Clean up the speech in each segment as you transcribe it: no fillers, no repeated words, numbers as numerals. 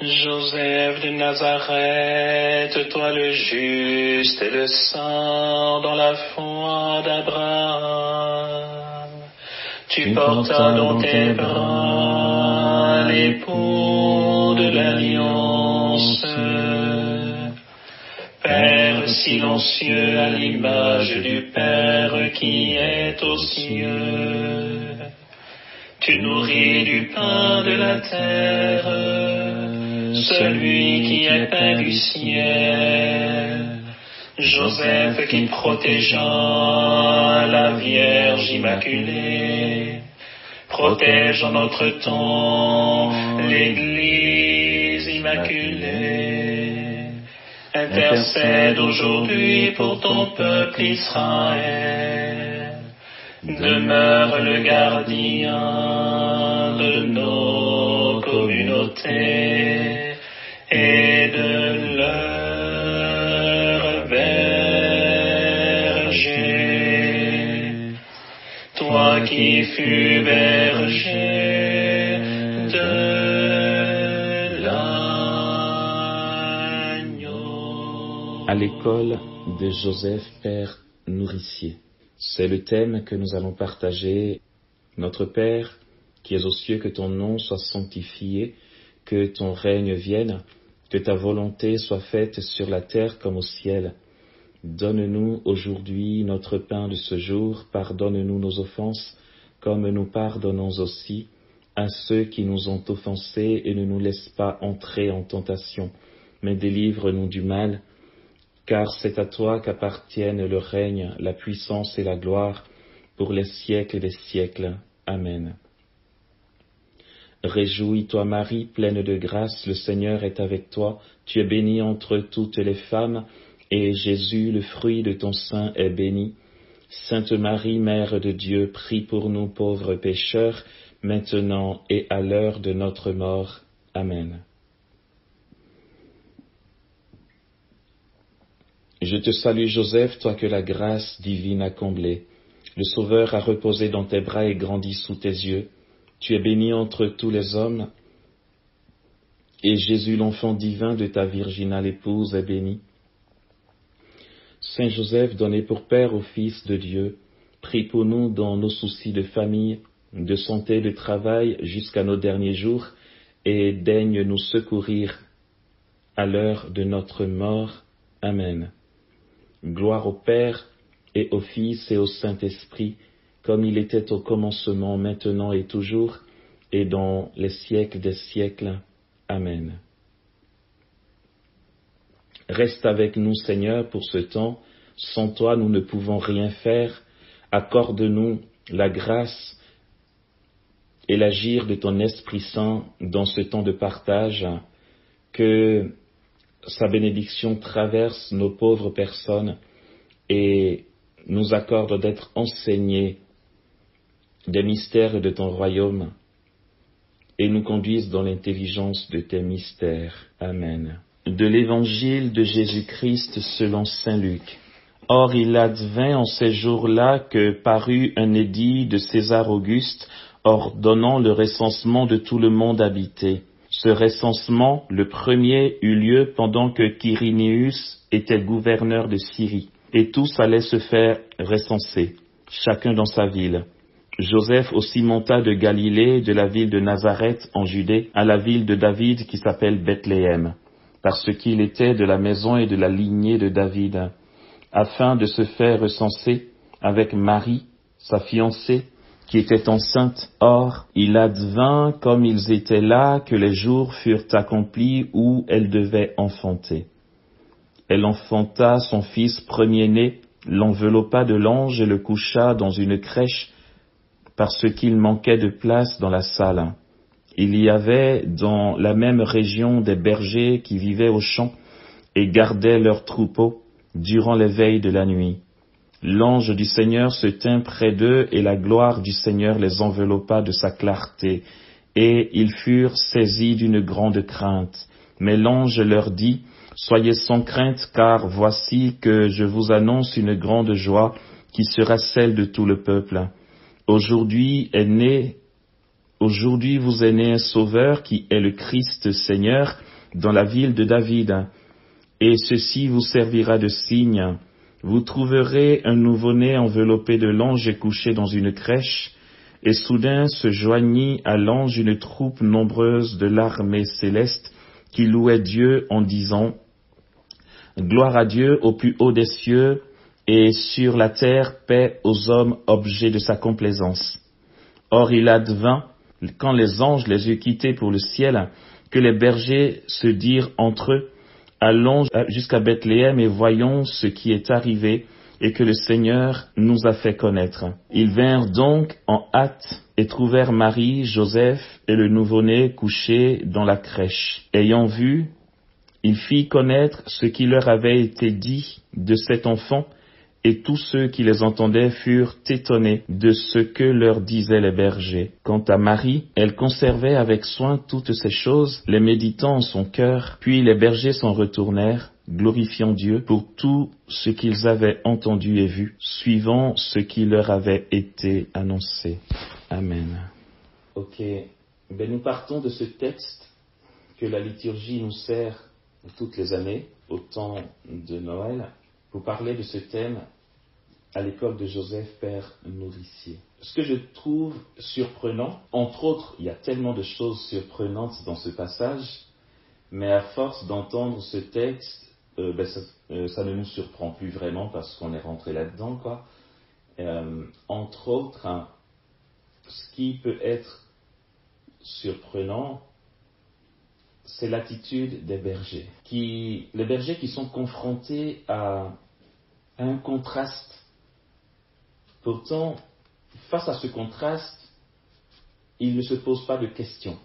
Joseph de Nazareth, toi le juste et le saint dans la foi d'Abraham, tu portas dans tes bras l'époux de l'alliance. Père silencieux à l'image du Père qui est aux cieux, tu nourris du pain de la terre celui qui est pain du ciel. Joseph qui protégea la Vierge Immaculée, protège en notre temps l'Église Immaculée. Intercède aujourd'hui pour ton peuple Israël. Demeure le gardien de nos communautés et de leur berger. Toi qui fus berger de l'agneau. À l'école de Joseph, Père nourricier. C'est le thème que nous allons partager. Notre Père, qui es aux cieux, que ton nom soit sanctifié, que ton règne vienne, que ta volonté soit faite sur la terre comme au ciel. Donne-nous aujourd'hui notre pain de ce jour, pardonne-nous nos offenses, comme nous pardonnons aussi à ceux qui nous ont offensés, et ne nous laisse pas entrer en tentation, mais délivre-nous du mal, car c'est à toi qu'appartiennent le règne, la puissance et la gloire, pour les siècles des siècles. Amen. Réjouis-toi Marie, pleine de grâce, le Seigneur est avec toi. Tu es bénie entre toutes les femmes, et Jésus, le fruit de ton sein, est béni. Sainte Marie, Mère de Dieu, prie pour nous pauvres pécheurs, maintenant et à l'heure de notre mort. Amen. Je te salue Joseph, toi que la grâce divine a comblé. Le Sauveur a reposé dans tes bras et grandi sous tes yeux. Tu es béni entre tous les hommes, et Jésus, l'enfant divin de ta virginale épouse, est béni. Saint Joseph, donné pour Père au Fils de Dieu, prie pour nous dans nos soucis de famille, de santé, de travail, jusqu'à nos derniers jours, et daigne nous secourir à l'heure de notre mort. Amen. Gloire au Père, et au Fils, et au Saint-Esprit, comme il était au commencement, maintenant et toujours, et dans les siècles des siècles. Amen. Reste avec nous, Seigneur, pour ce temps. Sans toi, nous ne pouvons rien faire. Accorde-nous la grâce et l'agir de ton Esprit Saint dans ce temps de partage, que sa bénédiction traverse nos pauvres personnes et nous accorde d'être enseignés des mystères de ton royaume et nous conduise dans l'intelligence de tes mystères. Amen. De l'Évangile de Jésus-Christ selon saint Luc. Or il advint en ces jours-là que parut un édit de César Auguste ordonnant le recensement de tout le monde habité. Ce recensement, le premier, eut lieu pendant que Quirinius était gouverneur de Syrie, et tous allaient se faire recenser, chacun dans sa ville. Joseph aussi monta de Galilée, de la ville de Nazareth en Judée, à la ville de David qui s'appelle Bethléem, parce qu'il était de la maison et de la lignée de David, afin de se faire recenser avec Marie, sa fiancée, qui était enceinte. Or, il advint, comme ils étaient là, que les jours furent accomplis où elle devait enfanter. Elle enfanta son fils premier-né, l'enveloppa de lange et le coucha dans une crèche, parce qu'il manquait de place dans la salle. Il y avait dans la même région des bergers qui vivaient aux champs et gardaient leurs troupeaux durant les veilles de la nuit. L'ange du Seigneur se tint près d'eux, et la gloire du Seigneur les enveloppa de sa clarté, et ils furent saisis d'une grande crainte. Mais l'ange leur dit: Soyez sans crainte, car voici que je vous annonce une grande joie qui sera celle de tout le peuple. Aujourd'hui vous est né un Sauveur qui est le Christ Seigneur. dans la ville de David. Et ceci vous servira de signe. Vous trouverez un nouveau-né enveloppé de l'ange et couché dans une crèche. Et soudain se joignit à l'ange une troupe nombreuse de l'armée céleste qui louait Dieu en disant: Gloire à Dieu au plus haut des cieux, et sur la terre paix aux hommes objets de sa complaisance. Or il advint, quand les anges les eurent quittés pour le ciel, que les bergers se dirent entre eux: Allons jusqu'à Bethléem et voyons ce qui est arrivé et que le Seigneur nous a fait connaître. Ils vinrent donc en hâte et trouvèrent Marie, Joseph et le nouveau-né couchés dans la crèche. Ayant vu, il fit connaître ce qui leur avait été dit de cet enfant, et tous ceux qui les entendaient furent étonnés de ce que leur disaient les bergers. Quant à Marie, elle conservait avec soin toutes ces choses, les méditant en son cœur. Puis les bergers s'en retournèrent, glorifiant Dieu pour tout ce qu'ils avaient entendu et vu, suivant ce qui leur avait été annoncé. Amen. Ok, nous partons de ce texte que la liturgie nous sert toutes les années, au temps de Noël, pour parler de ce thème à l'école de Joseph, Père nourricier. Ce que je trouve surprenant, entre autres, il y a tellement de choses surprenantes dans ce passage, mais à force d'entendre ce texte, ça ne nous surprend plus vraiment parce qu'on est rentré là-dedans, quoi. Entre autres, ce qui peut être surprenant, c'est l'attitude des bergers. Les bergers qui sont confrontés à un contraste. Pourtant, face à ce contraste, ils ne se posent pas de questions.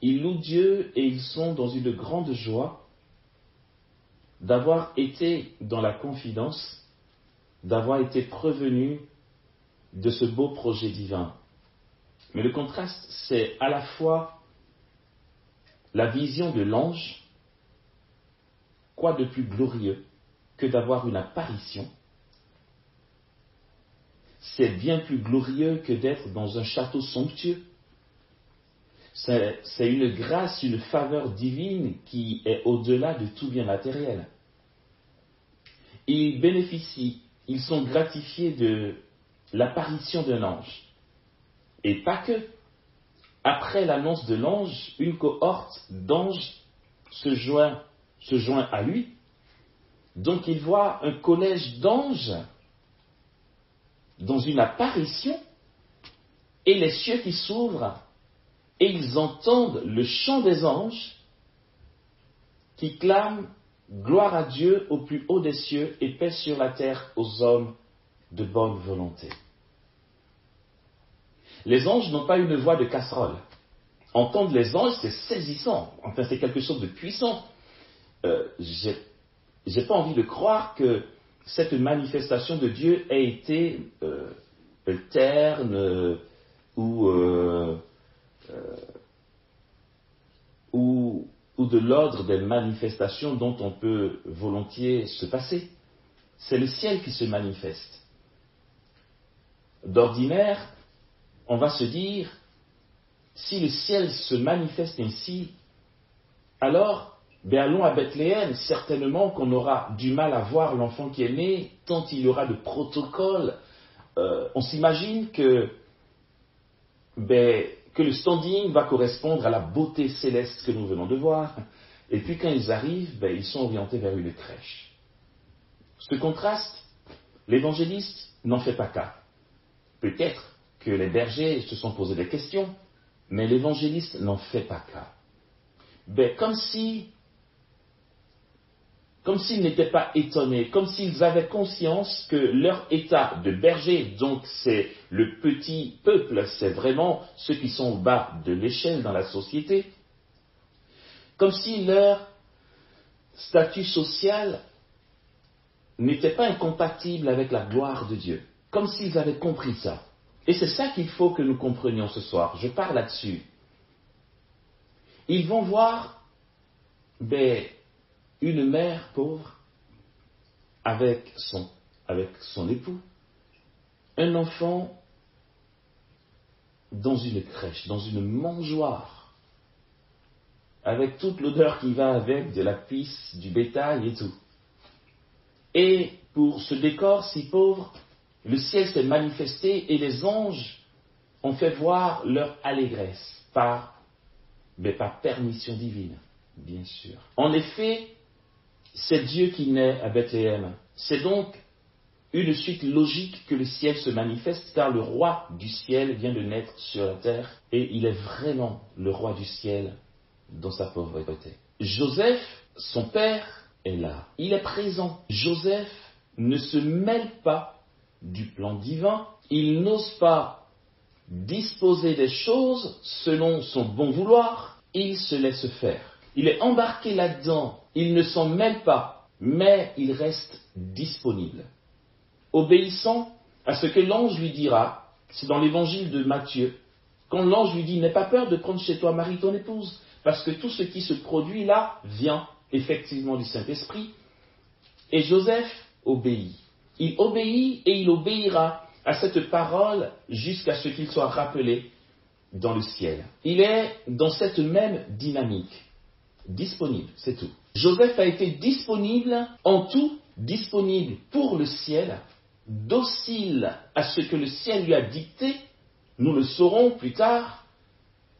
Ils louent Dieu et ils sont dans une grande joie d'avoir été dans la confidence, d'avoir été prévenus de ce beau projet divin. Mais le contraste, c'est à la fois la vision de l'ange. Quoi de plus glorieux que d'avoir une apparition? C'est bien plus glorieux que d'être dans un château somptueux. C'est une grâce, une faveur divine qui est au-delà de tout bien matériel. Ils bénéficient, ils sont gratifiés de l'apparition d'un ange. Et pas que. Après l'annonce de l'ange, une cohorte d'anges se joint à lui. Donc il voit un collège d'anges dans une apparition, et les cieux qui s'ouvrent, et ils entendent le chant des anges qui clament gloire à Dieu au plus haut des cieux et paix sur la terre aux hommes de bonne volonté. Les anges n'ont pas une voix de casserole. Entendre les anges, c'est saisissant. Enfin, c'est quelque chose de puissant. J'ai pas envie de croire que cette manifestation de Dieu ait été terne ou de l'ordre des manifestations dont on peut volontiers se passer. C'est le ciel qui se manifeste. D'ordinaire, on va se dire, si le ciel se manifeste ainsi, alors allons à Bethléem, certainement qu'on aura du mal à voir l'enfant qui est né, tant il y aura de protocoles. On s'imagine que le standing va correspondre à la beauté céleste que nous venons de voir. Et puis quand ils arrivent, ils sont orientés vers une crèche. Ce contraste, l'évangéliste n'en fait pas cas. Peut-être que les bergers se sont posé des questions, mais l'évangéliste n'en fait pas cas. Comme s'ils n'étaient pas étonnés, comme s'ils avaient conscience que leur état de berger, donc c'est le petit peuple, c'est vraiment ceux qui sont au bas de l'échelle dans la société, comme si leur statut social n'était pas incompatible avec la gloire de Dieu, comme s'ils avaient compris ça. Et c'est ça qu'il faut que nous comprenions ce soir. Je parle là-dessus. Ils vont voir une mère pauvre avec son époux, un enfant dans une crèche, dans une mangeoire. avec toute l'odeur qui va avec, de la pisse, du bétail et tout. Et pour ce décor si pauvre, le ciel s'est manifesté et les anges ont fait voir leur allégresse par permission divine, bien sûr. En effet, c'est Dieu qui naît à Bethléem. C'est donc une suite logique que le ciel se manifeste, car le roi du ciel vient de naître sur la terre, et il est vraiment le roi du ciel dans sa pauvreté. Joseph, son père, est là. Il est présent. Joseph ne se mêle pas du plan divin. Il n'ose pas disposer des choses selon son bon vouloir. Il se laisse faire. Il est embarqué là-dedans. Il ne s'en mêle pas, mais il reste disponible, obéissant à ce que l'ange lui dira. C'est dans l'évangile de Matthieu, quand l'ange lui dit « N'aie pas peur de prendre chez toi Marie ton épouse, parce que tout ce qui se produit là vient effectivement du Saint-Esprit. » Et Joseph obéit. Il obéit et il obéira à cette parole jusqu'à ce qu'il soit rappelé dans le ciel. Il est dans cette même dynamique, disponible, c'est tout. Joseph a été disponible en tout, disponible pour le ciel, docile à ce que le ciel lui a dicté. Nous le saurons plus tard,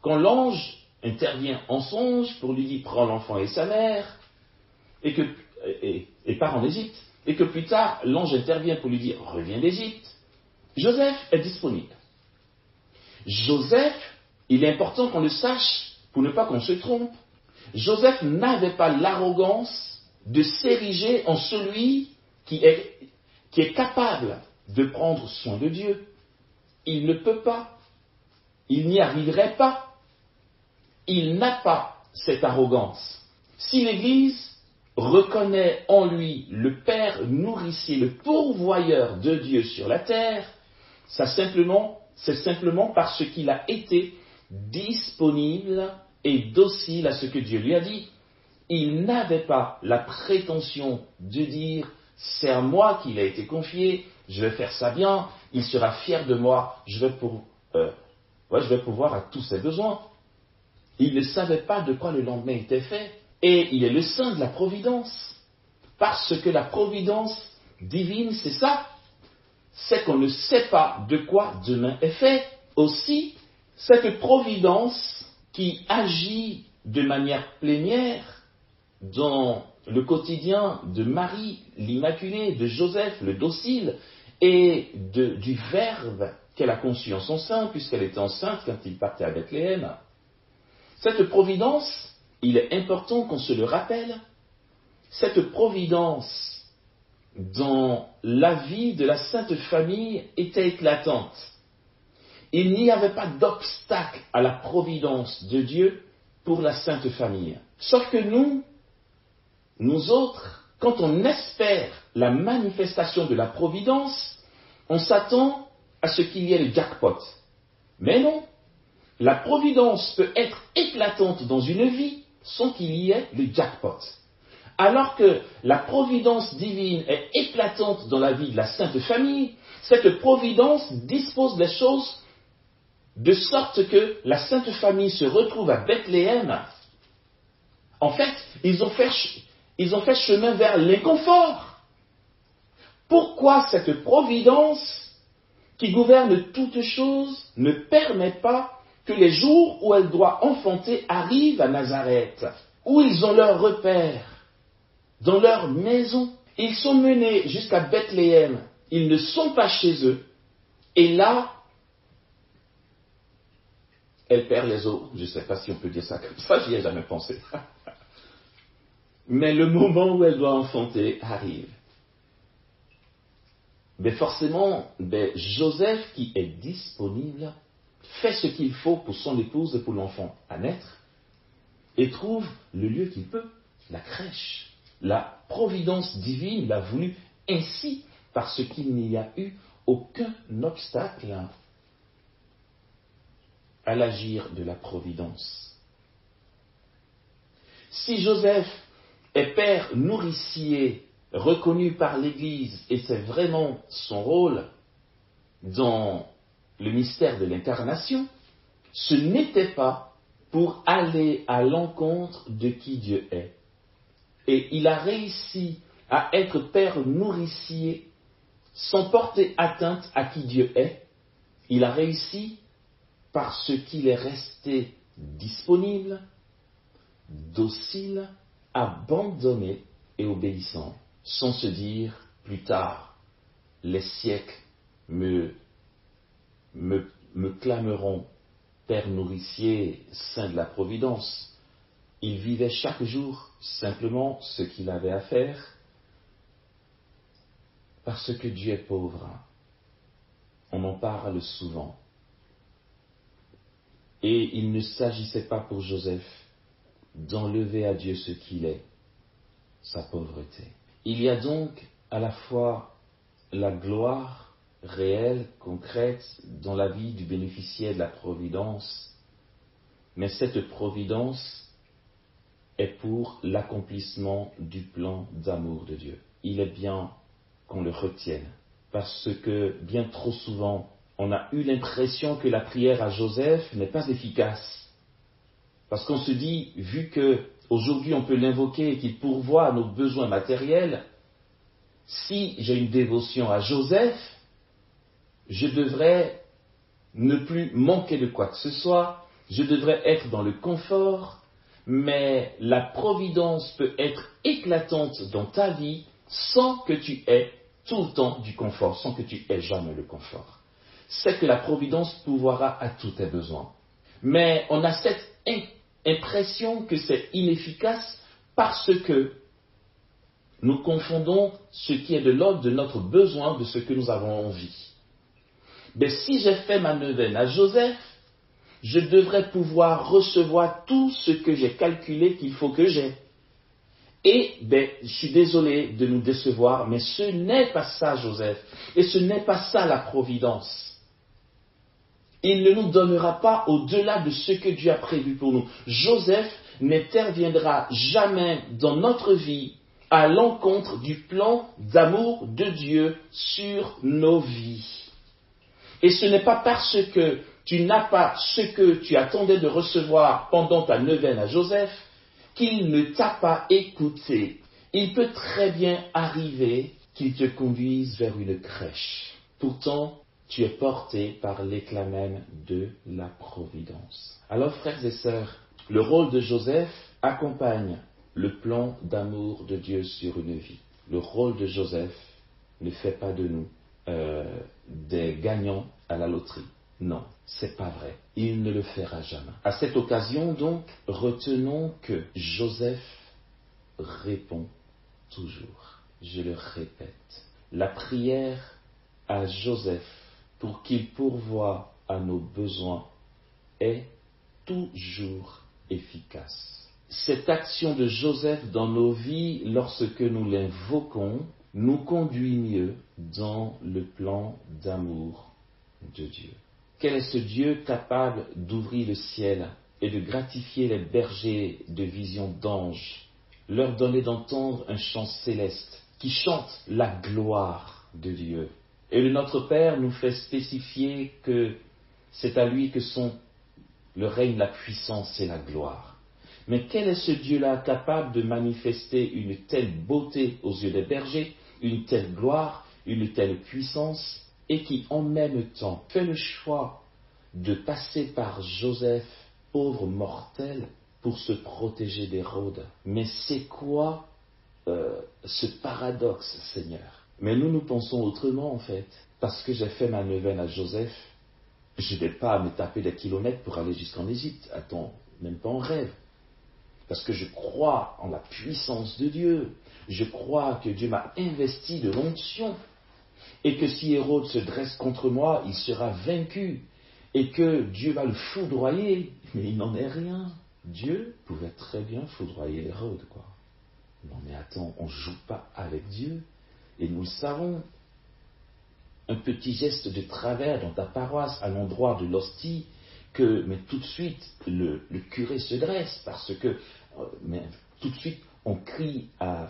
quand l'ange intervient en songe pour lui dire « Prends l'enfant et sa mère » et part en Égypte, et que plus tard l'ange intervient pour lui dire « Reviens d'Égypte ». Joseph est disponible. Joseph, il est important qu'on le sache pour ne pas qu'on se trompe. Joseph n'avait pas l'arrogance de s'ériger en celui qui est capable de prendre soin de Dieu. Il ne peut pas. Il n'y arriverait pas. Il n'a pas cette arrogance. Si l'Église reconnaît en lui le Père nourricier, le pourvoyeur de Dieu sur la terre, c'est simplement parce qu'il a été disponible et docile à ce que Dieu lui a dit. Il n'avait pas la prétention de dire « c'est à moi qu'il a été confié, je vais faire ça bien, il sera fier de moi, je vais pouvoir à tous ses besoins ». Il ne savait pas de quoi le lendemain était fait, et il est le saint de la providence, parce que la providence divine, c'est ça, c'est qu'on ne sait pas de quoi demain est fait. Aussi, cette providence qui agit de manière plénière dans le quotidien de Marie, l'Immaculée, de Joseph, le docile, et du Verbe qu'elle a conçu en son sein, puisqu'elle était enceinte quand il partait à Bethléem. Cette providence, il est important qu'on se le rappelle, cette providence dans la vie de la Sainte Famille était éclatante. Il n'y avait pas d'obstacle à la providence de Dieu pour la Sainte Famille. Sauf que nous autres, quand on espère la manifestation de la providence, on s'attend à ce qu'il y ait le jackpot. Mais non, la providence peut être éclatante dans une vie sans qu'il y ait le jackpot. Alors que la providence divine est éclatante dans la vie de la Sainte Famille, cette providence dispose des choses de sorte que la Sainte Famille se retrouve à Bethléem. En fait, ils ont fait chemin vers l'inconfort. Pourquoi cette providence qui gouverne toutes choses ne permet pas que les jours où elle doit enfanter arrivent à Nazareth, où ils ont leur repère, dans leur maison. Ils sont menés jusqu'à Bethléem, ils ne sont pas chez eux, et là, elle perd les os. Je ne sais pas si on peut dire ça comme ça, j'y ai jamais pensé. Mais le moment où elle doit enfanter arrive. Mais forcément, Joseph, qui est disponible, fait ce qu'il faut pour son épouse et pour l'enfant à naître, et trouve le lieu qu'il peut, la crèche. La providence divine l'a voulu ainsi, parce qu'il n'y a eu aucun obstacle à l'agir de la providence. Si Joseph est père nourricier reconnu par l'Église, et c'est vraiment son rôle dans le mystère de l'incarnation, ce n'était pas pour aller à l'encontre de qui Dieu est. Et il a réussi à être père nourricier sans porter atteinte à qui Dieu est. Il a réussi parce qu'il est resté disponible, docile, abandonné et obéissant, sans se dire plus tard, les siècles me clameront père nourricier, saint de la providence. Il vivait chaque jour simplement ce qu'il avait à faire, parce que Dieu est pauvre. On en parle souvent. Et il ne s'agissait pas pour Joseph d'enlever à Dieu ce qu'il est, sa pauvreté. Il y a donc à la fois la gloire réelle, concrète, dans la vie du bénéficiaire de la providence, mais cette providence est pour l'accomplissement du plan d'amour de Dieu. Il est bien qu'on le retienne, parce que bien trop souvent, on a eu l'impression que la prière à Joseph n'est pas efficace. Parce qu'on se dit, vu qu'aujourd'hui on peut l'invoquer et qu'il pourvoit à nos besoins matériels, si j'ai une dévotion à Joseph, je devrais ne plus manquer de quoi que ce soit, je devrais être dans le confort, mais la providence peut être éclatante dans ta vie sans que tu aies tout le temps du confort, sans que tu aies jamais le confort. C'est que la providence pourvoira à tous tes besoins. Mais on a cette impression que c'est inefficace parce que nous confondons ce qui est de l'ordre de notre besoin de ce que nous avons envie. Mais si j'ai fait ma neuvaine à Joseph, je devrais pouvoir recevoir tout ce que j'ai calculé qu'il faut que j'ai. Et, je suis désolé de nous décevoir, mais ce n'est pas ça, Joseph. Et ce n'est pas ça, la providence. Il ne nous donnera pas au-delà de ce que Dieu a prévu pour nous. Joseph n'interviendra jamais dans notre vie à l'encontre du plan d'amour de Dieu sur nos vies. Et ce n'est pas parce que tu n'as pas ce que tu attendais de recevoir pendant ta neuvaine à Joseph qu'il ne t'a pas écouté. Il peut très bien arriver qu'il te conduise vers une crèche. Pourtant, tu es porté par l'éclat même de la providence. Alors, frères et sœurs, le rôle de Joseph accompagne le plan d'amour de Dieu sur une vie. Le rôle de Joseph ne fait pas de nous des gagnants à la loterie. Non, c'est pas vrai. Il ne le fera jamais. À cette occasion, donc, retenons que Joseph répond toujours. Je le répète. La prière à Joseph pour qu'il pourvoie à nos besoins est toujours efficace. Cette action de Joseph dans nos vies, lorsque nous l'invoquons, nous conduit mieux dans le plan d'amour de Dieu. Quel est ce Dieu capable d'ouvrir le ciel et de gratifier les bergers de visions d'anges, leur donner d'entendre un chant céleste qui chante la gloire de Dieu? Et le Notre Père nous fait spécifier que c'est à lui que sont le règne, la puissance et la gloire. Mais quel est ce Dieu-là capable de manifester une telle beauté aux yeux des bergers, une telle gloire, une telle puissance, et qui en même temps fait le choix de passer par Joseph, pauvre mortel, pour se protéger d'Hérode? Mais c'est quoi ce paradoxe, Seigneur? Mais nous pensons autrement en fait. Parce que j'ai fait ma neuvaine à Joseph, je ne vais pas me taper des kilomètres pour aller jusqu'en Égypte. Attends, même pas en rêve. Parce que je crois en la puissance de Dieu. Je crois que Dieu m'a investi de l'onction. Et que si Hérode se dresse contre moi, il sera vaincu. Et que Dieu va le foudroyer. Mais il n'en est rien. Dieu pouvait très bien foudroyer Hérode, quoi. Non mais attends, on ne joue pas avec Dieu. Et nous le savons. Un petit geste de travers dans ta paroisse à l'endroit de l'hostie, mais tout de suite le curé se dresse parce que mais tout de suite on crie à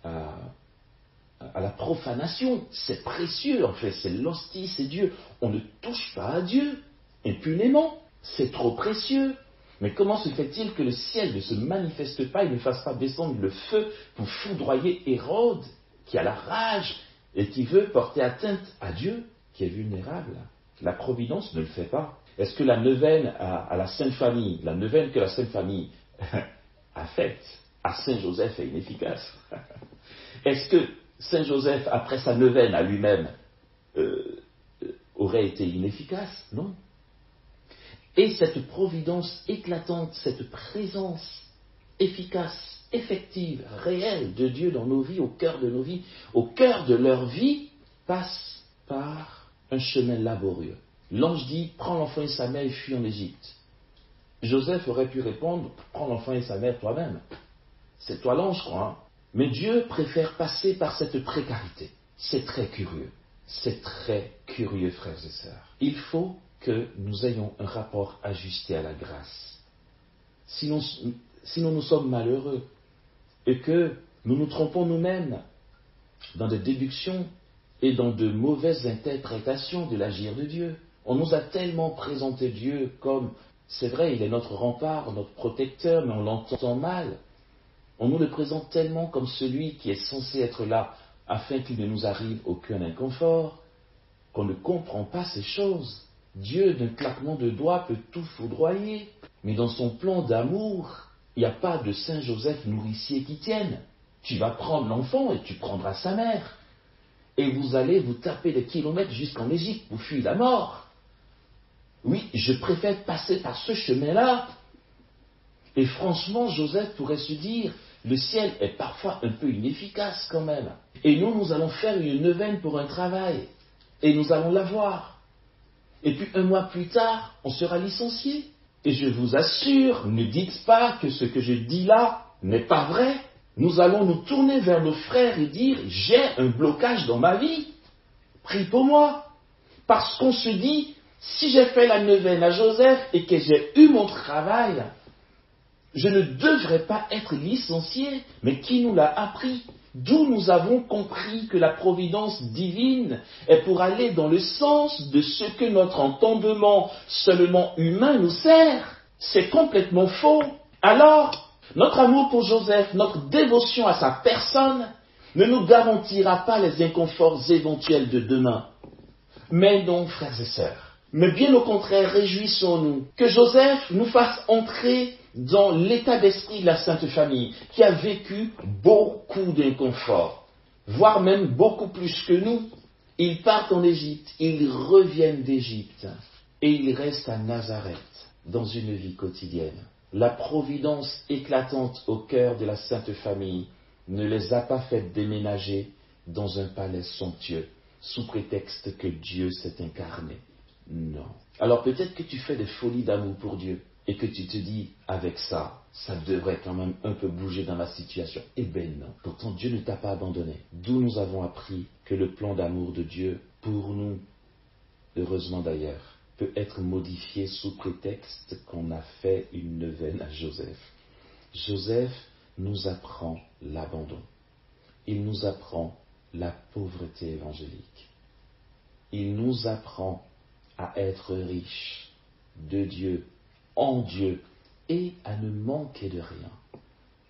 la profanation. C'est précieux en fait, c'est l'hostie, c'est Dieu. On ne touche pas à Dieu impunément, c'est trop précieux. Mais comment se fait-il que le ciel ne se manifeste pas et ne fasse pas descendre le feu pour foudroyer Hérode, qui a la rage et qui veut porter atteinte à Dieu, qui est vulnérable? La providence ne le fait pas. Est-ce que la neuvaine à la Sainte Famille, la neuvaine que la Sainte Famille a faite à Saint Joseph est inefficace? Est-ce que Saint Joseph, après sa neuvaine à lui-même, aurait été inefficace? Non. Et cette providence éclatante, cette présence efficace, effective, réelle de Dieu dans nos vies, au cœur de nos vies, au cœur de leur vie, passe par un chemin laborieux. L'ange dit, prends l'enfant et sa mère et fuis en Égypte. Joseph aurait pu répondre, prends l'enfant et sa mère toi-même. C'est toi l'ange, quoi. Hein. Mais Dieu préfère passer par cette précarité. C'est très curieux. C'est très curieux, frères et sœurs. Il faut que nous ayons un rapport ajusté à la grâce. Sinon nous sommes malheureux et que nous nous trompons nous-mêmes dans des déductions et dans de mauvaises interprétations de l'agir de Dieu. On nous a tellement présenté Dieu comme, c'est vrai, il est notre rempart, notre protecteur, mais on l'entend mal. On nous le présente tellement comme celui qui est censé être là afin qu'il ne nous arrive aucun inconfort, qu'on ne comprend pas ces choses. Dieu, d'un claquement de doigts, peut tout foudroyer, mais dans son plan d'amour, il n'y a pas de Saint Joseph nourricier qui tienne. Tu vas prendre l'enfant et tu prendras sa mère. Et vous allez vous taper des kilomètres jusqu'en Égypte pour fuir la mort. Oui, je préfère passer par ce chemin-là. Et franchement, Joseph pourrait se dire, le ciel est parfois un peu inefficace quand même. Et nous allons faire une neuvaine pour un travail. Et nous allons l'avoir. Et puis un mois plus tard, on sera licencié. Et je vous assure, ne dites pas que ce que je dis là n'est pas vrai. Nous allons nous tourner vers nos frères et dire, j'ai un blocage dans ma vie. Prie pour moi. Parce qu'on se dit, si j'ai fait la neuvaine à Joseph et que j'ai eu mon travail, je ne devrais pas être licencié. Mais qui nous l'a appris? D'où nous avons compris que la providence divine est pour aller dans le sens de ce que notre entendement seulement humain nous sert. C'est complètement faux. Alors, notre amour pour Joseph, notre dévotion à sa personne, ne nous garantira pas les inconforts éventuels de demain. Mais non, frères et sœurs. Mais bien au contraire, réjouissons-nous que Joseph nous fasse entrer dans l'état d'esprit de la Sainte Famille, qui a vécu beaucoup d'inconfort, voire même beaucoup plus que nous. Ils partent en Égypte, ils reviennent d'Égypte, et ils restent à Nazareth, dans une vie quotidienne. La providence éclatante au cœur de la Sainte Famille ne les a pas fait déménager dans un palais somptueux, sous prétexte que Dieu s'est incarné. Non. Alors peut-être que tu fais des folies d'amour pour Dieu, et que tu te dis, avec ça, ça devrait quand même un peu bouger dans ma situation. Eh bien non. Pourtant, Dieu ne t'a pas abandonné. D'où nous avons appris que le plan d'amour de Dieu, pour nous, heureusement d'ailleurs, peut être modifié sous prétexte qu'on a fait une neuvaine à Joseph. Joseph nous apprend l'abandon. Il nous apprend la pauvreté évangélique. Il nous apprend à être riche de Dieu, en Dieu, et à ne manquer de rien.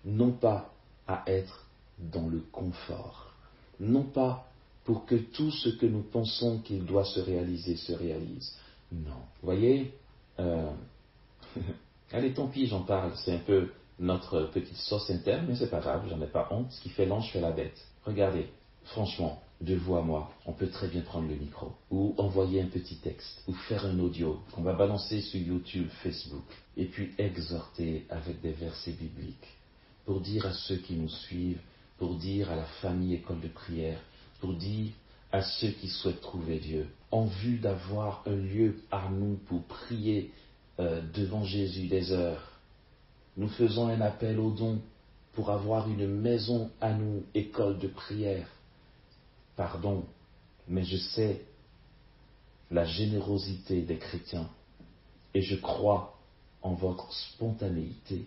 Non pas à être dans le confort, non pas pour que tout ce que nous pensons qu'il doit se réaliser se réalise. Non. Vous voyez, allez, tant pis, j'en parle, c'est un peu notre petite sauce interne, mais c'est pas grave, j'en ai pas honte. Ce qui fait l'ange fait la bête. Regardez, franchement, de vous à moi, on peut très bien prendre le micro, ou envoyer un petit texte, ou faire un audio qu'on va balancer sur YouTube, Facebook, et puis exhorter avec des versets bibliques, pour dire à ceux qui nous suivent, pour dire à la famille école de prière, pour dire à ceux qui souhaitent trouver Dieu, en vue d'avoir un lieu à nous pour prier devant Jésus des heures. Nous faisons un appel aux dons pour avoir une maison à nous, école de prière. Pardon, mais je sais la générosité des chrétiens et je crois en votre spontanéité.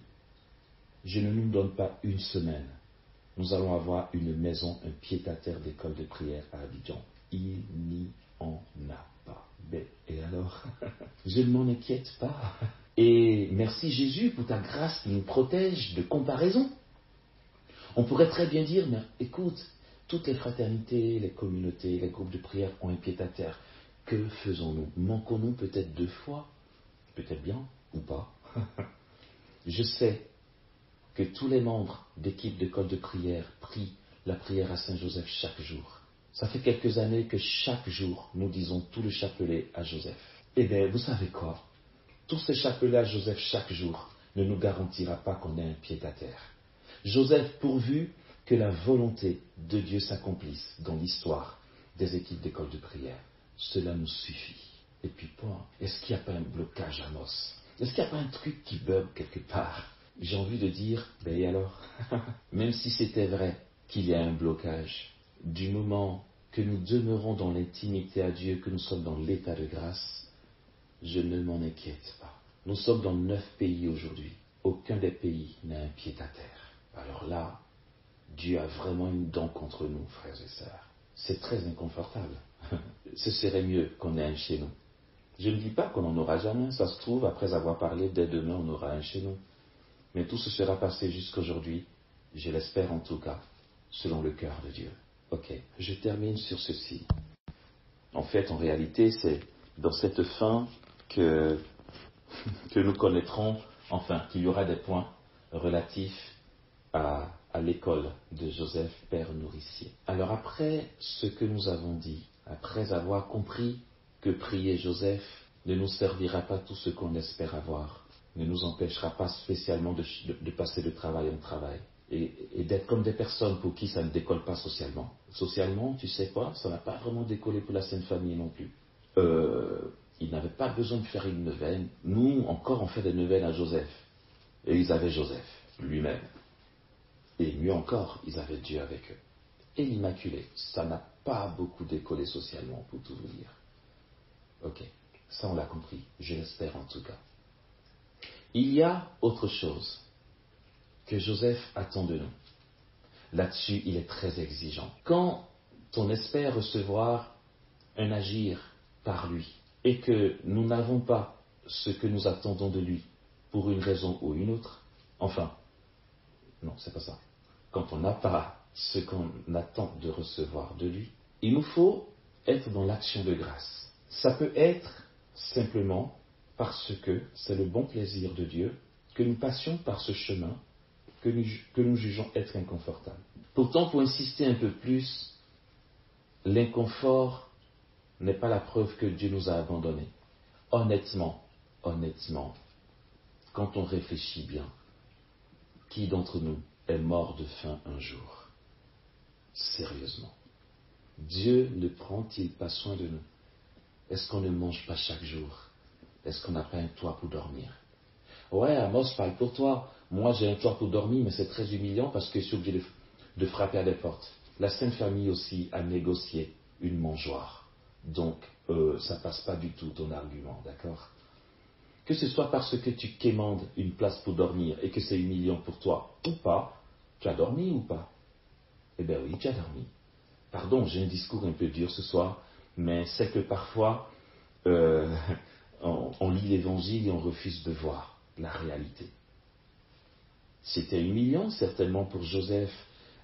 Je ne nous donne pas une semaine. Nous allons avoir une maison, un pied-à-terre d'école de prière à Abidjan. Il n'y en a pas. Mais, et alors? Je ne m'en inquiète pas. Et merci Jésus pour ta grâce qui nous protège de comparaison. On pourrait très bien dire, mais écoute, toutes les fraternités, les communautés, les groupes de prière ont un pied-à-terre. Que faisons-nous? Manquons-nous peut-être 2 fois? Peut-être bien, ou pas. Je sais que tous les membres d'équipes d'école de prière prient la prière à Saint-Joseph chaque jour. Ça fait quelques années que chaque jour, nous disons tout le chapelet à Joseph. Eh bien, vous savez quoi? Tous ces chapelets à Joseph chaque jour ne nous garantira pas qu'on ait un pied-à-terre. Joseph, pourvu que la volonté de Dieu s'accomplisse dans l'histoire des équipes d'école de prière, cela nous suffit. Et puis, point. Est-ce qu'il n'y a pas un blocage à Amos? Est-ce qu'il n'y a pas un truc qui bug quelque part? J'ai envie de dire, ben et alors? Même si c'était vrai qu'il y a un blocage, du moment que nous demeurons dans l'intimité à Dieu, que nous sommes dans l'état de grâce, je ne m'en inquiète pas. Nous sommes dans 9 pays aujourd'hui. Aucun des pays n'a un pied à terre. Alors là, Dieu a vraiment une dent contre nous, frères et sœurs. C'est très inconfortable. Ce serait mieux qu'on ait un chez nous. Je ne dis pas qu'on n'en aura jamais. Ça se trouve, après avoir parlé, dès demain, on aura un chez nous. Mais tout se sera passé jusqu'aujourd'hui, je l'espère en tout cas, selon le cœur de Dieu. Ok, je termine sur ceci. En fait, en réalité, c'est dans cette fin que nous connaîtrons, enfin, qu'il y aura des points relatifs à l'école de Joseph, père nourricier. Alors après ce que nous avons dit, après avoir compris que prier Joseph ne nous servira pas tout ce qu'on espère avoir, ne nous empêchera pas spécialement de passer de travail en travail et d'être comme des personnes pour qui ça ne décolle pas socialement. Socialement, tu sais quoi, ça n'a pas vraiment décollé pour la Sainte Famille non plus. Ils n'avaient pas besoin de faire une neuvaine. Nous, encore, on fait des neuvaines à Joseph. Et ils avaient Joseph lui-même. Et mieux encore, ils avaient Dieu avec eux. Et l'Immaculée, ça n'a pas beaucoup décollé socialement, pour tout vous dire. Ok, ça on l'a compris, je l'espère en tout cas. Il y a autre chose que Joseph attend de nous. Là-dessus, il est très exigeant. Quand on espère recevoir un agir par lui et que nous n'avons pas ce que nous attendons de lui pour une raison ou une autre, enfin, non, c'est pas ça. Quand on n'a pas ce qu'on attend de recevoir de lui, il nous faut être dans l'action de grâce. Ça peut être simplement parce que c'est le bon plaisir de Dieu que nous passions par ce chemin que nous jugeons être inconfortable. Pourtant, pour insister un peu plus, l'inconfort n'est pas la preuve que Dieu nous a abandonnés. Honnêtement, quand on réfléchit bien, qui d'entre nous est mort de faim un jour? Sérieusement. Dieu ne prend-il pas soin de nous? Est-ce qu'on ne mange pas chaque jour? Est-ce qu'on n'a pas un toit pour dormir? Ouais, Amos, parle pour toi. Moi, j'ai un toit pour dormir, mais c'est très humiliant parce que je suis obligé de frapper à des portes. La Sainte Famille aussi a négocié une mangeoire. Donc, ça passe pas du tout ton argument, d'accord? Que ce soit parce que tu quémandes une place pour dormir et que c'est humiliant pour toi ou pas, tu as dormi ou pas? Eh bien oui, tu as dormi. Pardon, j'ai un discours un peu dur ce soir, mais c'est que parfois, on lit l'Évangile et on refuse de voir la réalité. C'était humiliant certainement pour Joseph.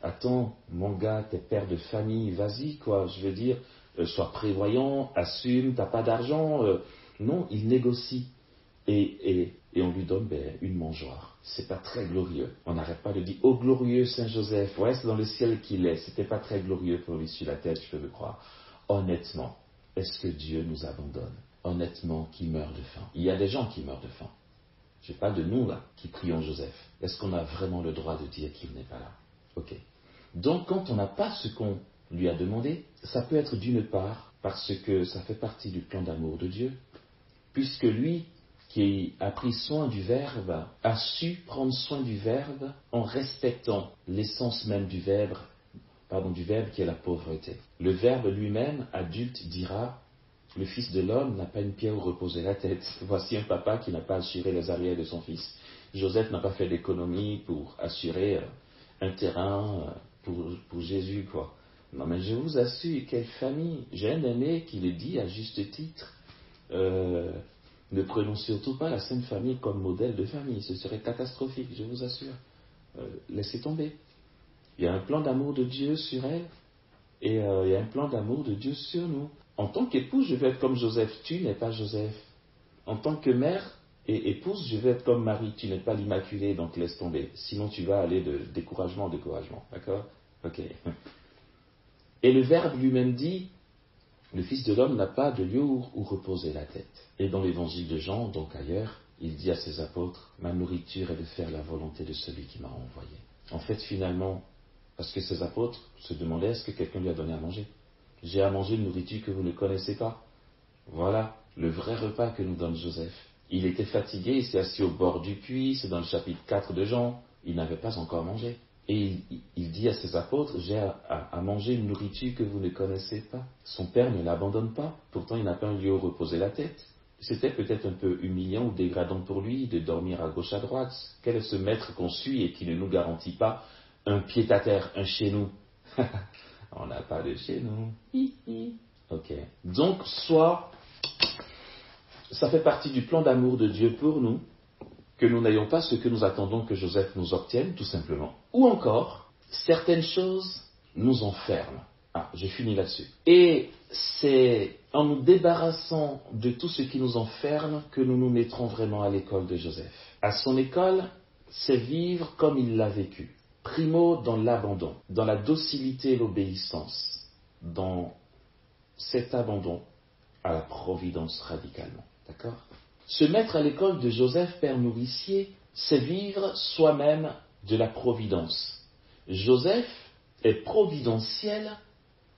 Attends, mon gars, t'es père de famille, vas-y quoi, je veux dire, sois prévoyant, assume, t'as pas d'argent. Non, il négocie. Et on lui donne une mangeoire. C'est pas très glorieux. On n'arrête pas de dire, oh glorieux Saint Joseph, ouais, c'est dans le ciel qu'il est. C'était pas très glorieux pour lui sur la tête, je peux le croire. Honnêtement, est-ce que Dieu nous abandonne? Honnêtement, qui meurt de faim? Il y a des gens qui meurent de faim. Je ne parle de nous, là, qui prions Joseph. Est-ce qu'on a vraiment le droit de dire qu'il n'est pas là? Ok. Donc, quand on n'a pas ce qu'on lui a demandé, ça peut être d'une part parce que ça fait partie du plan d'amour de Dieu, puisque lui, qui a pris soin du Verbe, a su prendre soin du Verbe en respectant l'essence même du Verbe qui est la pauvreté. Le Verbe lui-même, adulte, dira: le Fils de l'homme n'a pas une pierre où reposer la tête. Voici un papa qui n'a pas assuré les arrières de son fils. Joseph n'a pas fait d'économie pour assurer un terrain pour Jésus, quoi. Non, mais je vous assure, quelle famille. J'ai un aîné qui le dit à juste titre. ne prenons surtout pas la Sainte Famille comme modèle de famille. Ce serait catastrophique, je vous assure. Laissez tomber. Il y a un plan d'amour de Dieu sur elle et il y a un plan d'amour de Dieu sur nous. En tant qu'épouse, je veux être comme Joseph. Tu n'es pas Joseph. En tant que mère et épouse, je veux être comme Marie. Tu n'es pas l'Immaculée, donc laisse tomber. Sinon, tu vas aller de découragement en découragement. D'accord? Ok. Et le Verbe lui-même dit, le Fils de l'homme n'a pas de lieu où reposer la tête. Et dans l'évangile de Jean, donc ailleurs, il dit à ses apôtres, ma nourriture est de faire la volonté de celui qui m'a envoyé. En fait, finalement, parce que ces apôtres se demandaient, est-ce que quelqu'un lui a donné à manger? J'ai à manger une nourriture que vous ne connaissez pas. Voilà le vrai repas que nous donne Joseph. Il était fatigué, il s'est assis au bord du puits, c'est dans le chapitre 4 de Jean, il n'avait pas encore mangé. Et il dit à ses apôtres, j'ai à manger une nourriture que vous ne connaissez pas. Son père ne l'abandonne pas, pourtant il n'a pas un lieu où reposer la tête. C'était peut-être un peu humiliant ou dégradant pour lui de dormir à gauche à droite. Quel est ce maître qu'on suit et qui ne nous garantit pas un pied-à-terre, un chez nous? On n'a pas de chez nous. Ok. Donc, soit ça fait partie du plan d'amour de Dieu pour nous, que nous n'ayons pas ce que nous attendons que Joseph nous obtienne, tout simplement. Ou encore, certaines choses nous enferment. Ah, j'ai fini là-dessus. Et c'est en nous débarrassant de tout ce qui nous enferme que nous nous mettrons vraiment à l'école de Joseph. À son école, c'est vivre comme il l'a vécu. Primo, dans l'abandon, dans la docilité et l'obéissance, dans cet abandon à la providence radicalement. D'accord? Se mettre à l'école de Joseph, père nourricier, c'est vivre soi-même de la providence. Joseph est providentiel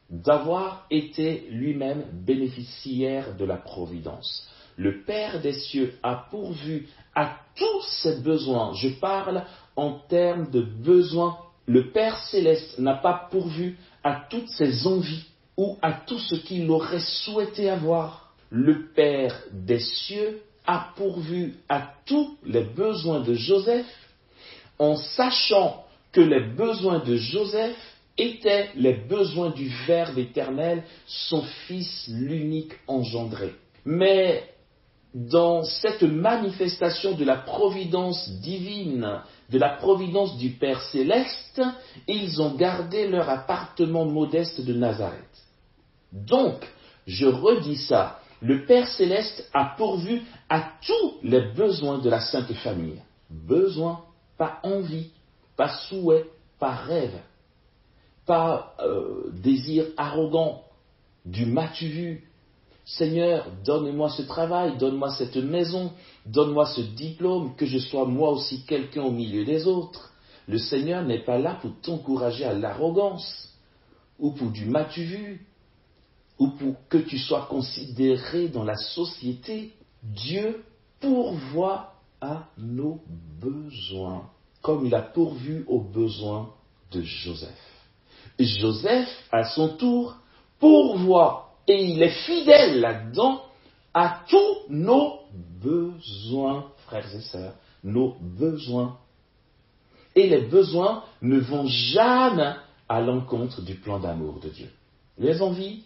d'avoir été lui-même bénéficiaire de la providence. Le Père des cieux a pourvu à tous ses besoins. Je parle en termes de besoins. Le Père céleste n'a pas pourvu à toutes ses envies ou à tout ce qu'il aurait souhaité avoir. Le Père des cieux a pourvu à tous les besoins de Joseph en sachant que les besoins de Joseph étaient les besoins du Verbe éternel, son Fils l'unique engendré. Mais dans cette manifestation de la providence divine, de la providence du Père céleste, ils ont gardé leur appartement modeste de Nazareth. Donc, je redis ça, le Père céleste a pourvu à tous les besoins de la Sainte Famille. Besoin, pas envie, pas souhait, pas rêve, pas désir arrogant, du m'as-tu vu. Seigneur, donne-moi ce travail, donne-moi cette maison, donne-moi ce diplôme, que je sois moi aussi quelqu'un au milieu des autres. Le Seigneur n'est pas là pour t'encourager à l'arrogance, ou pour du m'as-tu vu, ou pour que tu sois considéré dans la société. Dieu pourvoit à nos besoins, comme il a pourvu aux besoins de Joseph. Et Joseph, à son tour, pourvoit, et il est fidèle là-dedans, à tous nos besoins, frères et sœurs, nos besoins. Et les besoins ne vont jamais à l'encontre du plan d'amour de Dieu. Les envies,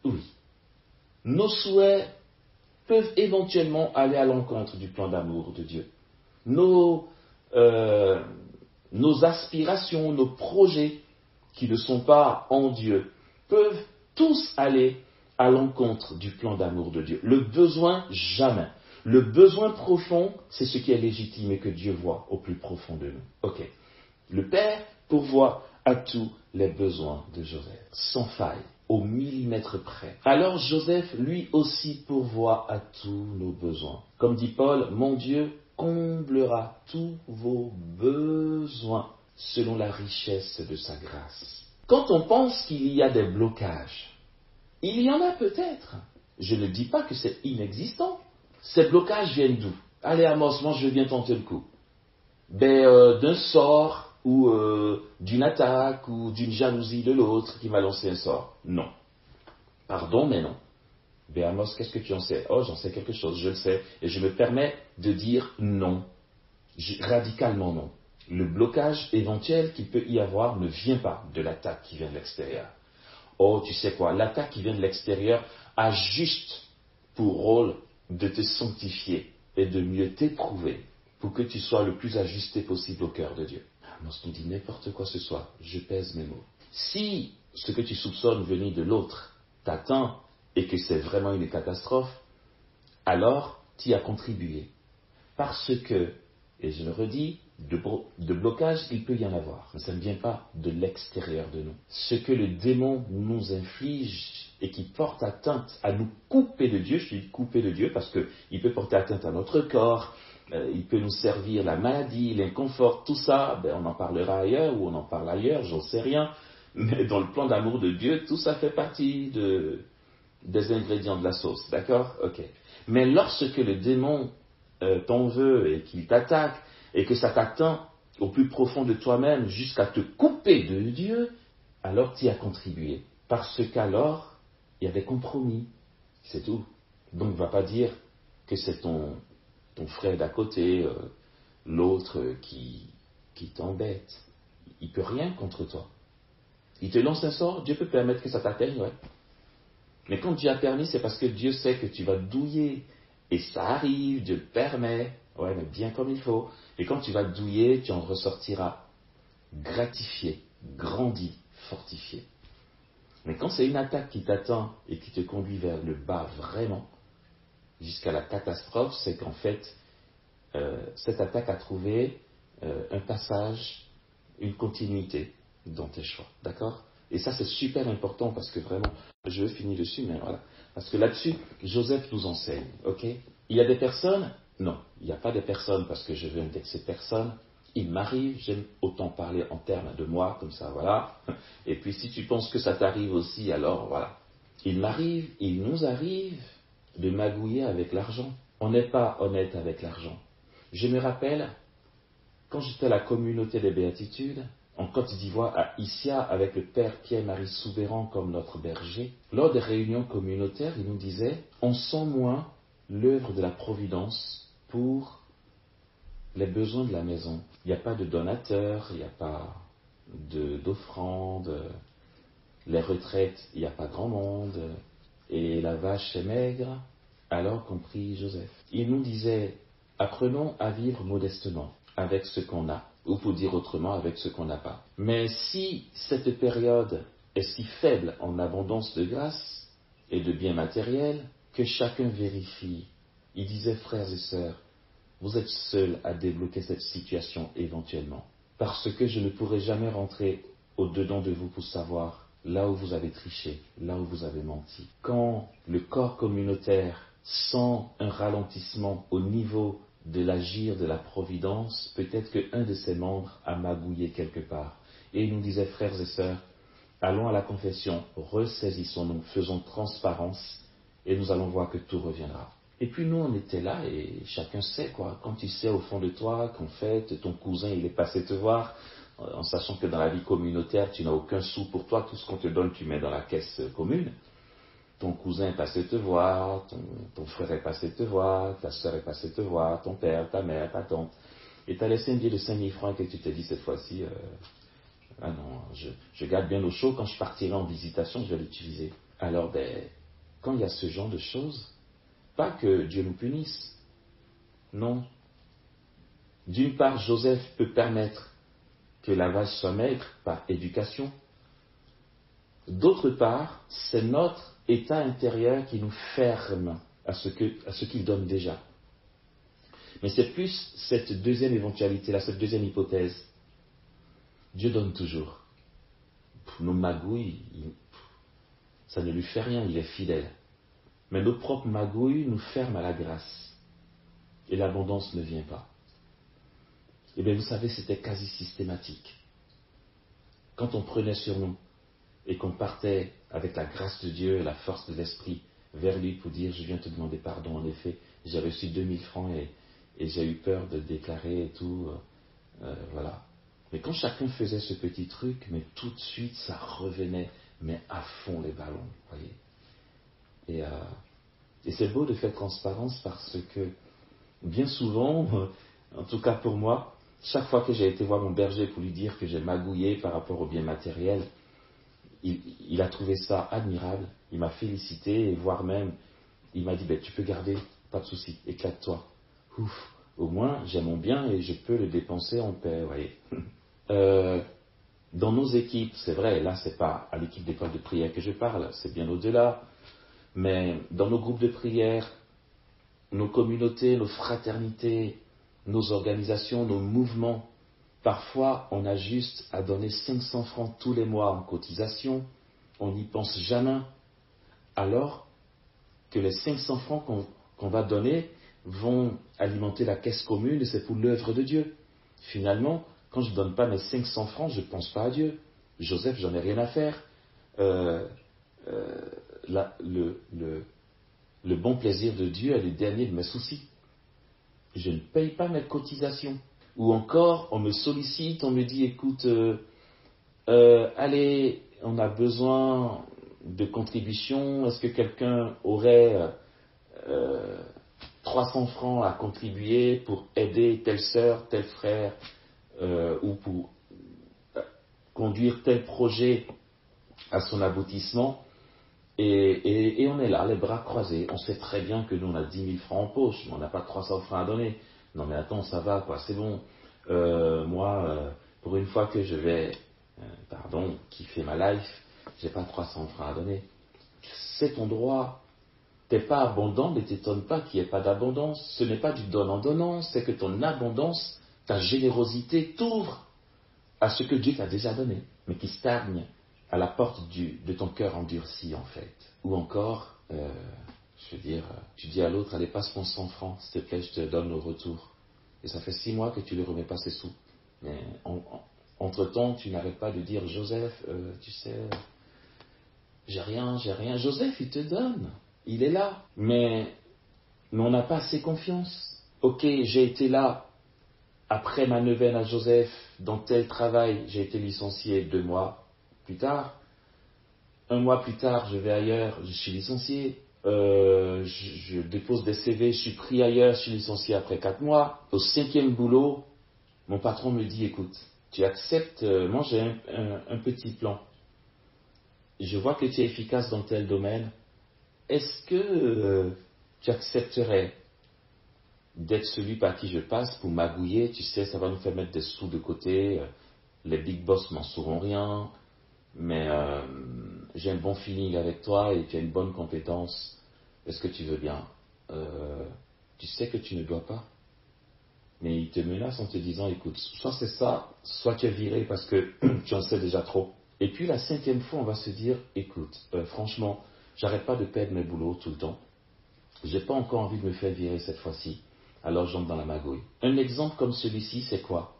oui. Nos souhaits peuvent éventuellement aller à l'encontre du plan d'amour de Dieu. Nos aspirations, nos projets qui ne sont pas en Dieu peuvent tous aller à l'encontre du plan d'amour de Dieu. Le besoin, jamais. Le besoin profond, c'est ce qui est légitime et que Dieu voit au plus profond de nous. Ok. Le Père pourvoit à tous les besoins de Joseph, sans faille, au millimètre près. Alors Joseph, lui aussi, pourvoit à tous nos besoins. Comme dit Paul, mon Dieu comblera tous vos besoins selon la richesse de sa grâce. Quand on pense qu'il y a des blocages, il y en a peut-être. Je ne dis pas que c'est inexistant. Ces blocages viennent d'où? Allez Amos, moi je viens tenter le coup. D'un sort ou d'une attaque ou d'une jalousie de l'autre qui m'a lancé un sort. Non. Pardon, mais non. Amos, qu'est-ce que tu en sais? Oh, j'en sais quelque chose, je le sais. Et je me permets de dire non. Radicalement non. Le blocage éventuel qu'il peut y avoir ne vient pas de l'attaque qui vient de l'extérieur. Oh, tu sais quoi, l'attaque qui vient de l'extérieur a juste pour rôle de te sanctifier et de mieux t'éprouver pour que tu sois le plus ajusté possible au cœur de Dieu. Moi, je te dis n'importe quoi ce soir, je pèse mes mots. Si ce que tu soupçonnes venir de l'autre t'atteint et que c'est vraiment une catastrophe, alors tu y as contribué. Parce que, et je le redis, de blocage, il peut y en avoir. Mais ça ne vient pas de l'extérieur de nous. Ce que le démon nous inflige et qui porte atteinte à nous couper de Dieu, je dis couper de Dieu parce qu'il peut porter atteinte à notre corps, il peut nous servir la maladie, l'inconfort, tout ça, on en parlera ailleurs ou on en parle ailleurs, j'en sais rien. Mais dans le plan d'amour de Dieu, tout ça fait partie des ingrédients de la sauce, d'accord? Ok. Mais lorsque le démon t'en veut et qu'il t'attaque et que ça t'atteint au plus profond de toi-même jusqu'à te couper de Dieu, alors tu y as contribué. Parce qu'alors, il y a des compromis, c'est tout. Donc, ne va pas dire que c'est ton frère d'à côté, l'autre qui t'embête. Il ne peut rien contre toi. Il te lance un sort, Dieu peut permettre que ça t'atteigne, ouais. Mais quand Dieu a permis, c'est parce que Dieu sait que tu vas douiller. Et ça arrive, Dieu le permet, ouais, mais bien comme il faut. Et quand tu vas douiller, tu en ressortiras gratifié, grandi, fortifié. Mais quand c'est une attaque qui t'atteint et qui te conduit vers le bas vraiment, jusqu'à la catastrophe, c'est qu'en fait, cette attaque a trouvé un passage, une continuité dans tes choix. D'accord? Et ça, c'est super important parce que vraiment, je vais finir dessus, mais voilà. Parce que là-dessus, Joseph nous enseigne, ok? Il y a des personnes? Non, il n'y a pas de personnes parce que je veux indexer personne. Il m'arrive, j'aime autant parler en termes de moi, comme ça, voilà. Et puis si tu penses que ça t'arrive aussi, alors voilà. Il m'arrive, il nous arrive de magouiller avec l'argent. On n'est pas honnête avec l'argent. Je me rappelle, quand j'étais à la communauté des béatitudes, en Côte d'Ivoire, à Issia, avec le père Pierre-Marie Soubéran comme notre berger, lors des réunions communautaires, il nous disait, on sent moins l'œuvre de la providence pour les besoins de la maison. Il n'y a pas de donateurs, il n'y a pas d'offrandes, les retraites, il n'y a pas grand monde, et la vache est maigre, alors comprit Joseph. Il nous disait, apprenons à vivre modestement, avec ce qu'on a, ou pour dire autrement, avec ce qu'on n'a pas. Mais si cette période est si faible en abondance de grâce et de biens matériels, que chacun vérifie. Il disait, frères et sœurs, vous êtes seuls à débloquer cette situation éventuellement, parce que je ne pourrai jamais rentrer au-dedans de vous pour savoir là où vous avez triché, là où vous avez menti. Quand le corps communautaire sent un ralentissement au niveau de l'agir de la providence, peut-être qu'un de ses membres a magouillé quelque part. Et il nous disait, frères et sœurs, allons à la confession, ressaisissons-nous, faisons transparence, et nous allons voir que tout reviendra. Et puis nous, on était là, et chacun sait, quoi. Quand tu sais au fond de toi qu'en fait, ton cousin, il est passé te voir, en sachant que dans la vie communautaire, tu n'as aucun sou pour toi, tout ce qu'on te donne, tu mets dans la caisse commune. Ton cousin est passé te voir, ton frère est passé te voir, ta soeur est passée te voir, ton père, ta mère, ta tante. Et tu as laissé un billet de 5000 francs et que tu t'es dit cette fois-ci, ah non, je garde bien au chaud, quand je partirai en visitation, je vais l'utiliser. Alors, quand il y a ce genre de choses, pas que Dieu nous punisse, non. D'une part, Joseph peut permettre que la vache soit maigre par éducation. D'autre part, c'est notre état intérieur qui nous ferme à ce qu'il donne déjà. Mais c'est plus cette deuxième éventualité-là, cette deuxième hypothèse. Dieu donne toujours. Nos magouilles, ça ne lui fait rien, il est fidèle. Mais nos propres magouilles nous ferment à la grâce. Et l'abondance ne vient pas. Eh bien, vous savez, c'était quasi systématique. Quand on prenait sur nous et qu'on partait avec la grâce de Dieu et la force de l'Esprit vers lui pour dire, je viens te demander pardon, en effet, j'ai reçu 2000 francs et j'ai eu peur de déclarer et tout, voilà. Mais quand chacun faisait ce petit truc, mais tout de suite, ça revenait, mais à fond les ballons, vous voyez. Et c'est beau de faire transparence parce que, bien souvent, en tout cas pour moi, chaque fois que j'ai été voir mon berger pour lui dire que j'ai magouillé par rapport au bien matériel, il a trouvé ça admirable, il m'a félicité, voire même, Il m'a dit, tu peux garder, pas de souci, éclate-toi. Ouf, au moins, j'ai mon bien et je peux le dépenser en paix, vous voyez. Dans nos équipes, c'est vrai, là, c'est pas à l'équipe d'école de prière que je parle, c'est bien au-delà, mais dans nos groupes de prière, nos communautés, nos fraternités, nos organisations, nos mouvements, parfois, on a juste à donner 500 francs tous les mois en cotisation, on n'y pense jamais, alors que les 500 francs qu'on va donner vont alimenter la caisse commune et c'est pour l'œuvre de Dieu. Finalement, quand je ne donne pas mes 500 francs, je ne pense pas à Dieu. Joseph, j'en ai rien à faire. Le bon plaisir de Dieu est le dernier de mes soucis. Je ne paye pas mes cotisations. Ou encore, on me sollicite, on me dit, écoute, allez, on a besoin de contributions, est-ce que quelqu'un aurait 300 francs à contribuer pour aider telle sœur, tel frère, ou pour conduire tel projet à son aboutissement, et on est là, les bras croisés. On sait très bien que nous, on a 10 000 francs en poche, mais on n'a pas 300 francs à donner. Non mais attends, ça va, quoi, c'est bon. Pour une fois que je vais, kiffer ma life, j'ai pas 300 francs à donner. C'est ton droit. T'es pas abondant, ne t'étonne pas qu'il n'y ait pas d'abondance. Ce n'est pas du donnant-donnant, c'est que ton abondance, ta générosité t'ouvre à ce que Dieu t'a déjà donné, mais qui stagne à la porte de ton cœur endurci, en fait. Ou encore, tu dis à l'autre, allez, passe-moi 100 francs, s'il te plaît, je te donne au retour. Et ça fait 6 mois que tu ne lui remets pas ses sous. Mais entre-temps, tu n'arrêtes pas de dire, Joseph, tu sais, j'ai rien. Joseph, il te donne. Il est là. Mais on n'a pas assez confiance. Ok, j'ai été là. Après ma neuvaine à Joseph, dans tel travail, j'ai été licencié 2 mois plus tard. 1 mois plus tard, je vais ailleurs, je suis licencié. Je dépose des CV, je suis pris ailleurs, je suis licencié après 4 mois. Au 5e boulot, mon patron me dit, écoute, tu acceptes, moi j'ai un petit plan. Je vois que tu es efficace dans tel domaine. Est-ce que tu accepterais d'être celui par qui je passe pour magouiller? Tu sais, ça va nous faire mettre des sous de côté. Les big boss m'en sauront rien. Mais j'ai un bon feeling avec toi et tu as une bonne compétence. Est-ce que tu veux bien? Tu sais que tu ne dois pas. Mais il te menace en te disant, écoute, soit c'est ça, soit tu es viré parce que tu en sais déjà trop. Et puis la 5e fois, on va se dire, écoute, franchement, j'arrête pas de perdre mes boulots tout le temps. J'ai pas encore envie de me faire virer cette fois-ci. Alors j'entre dans la magouille. Un exemple comme celui-ci, c'est quoi?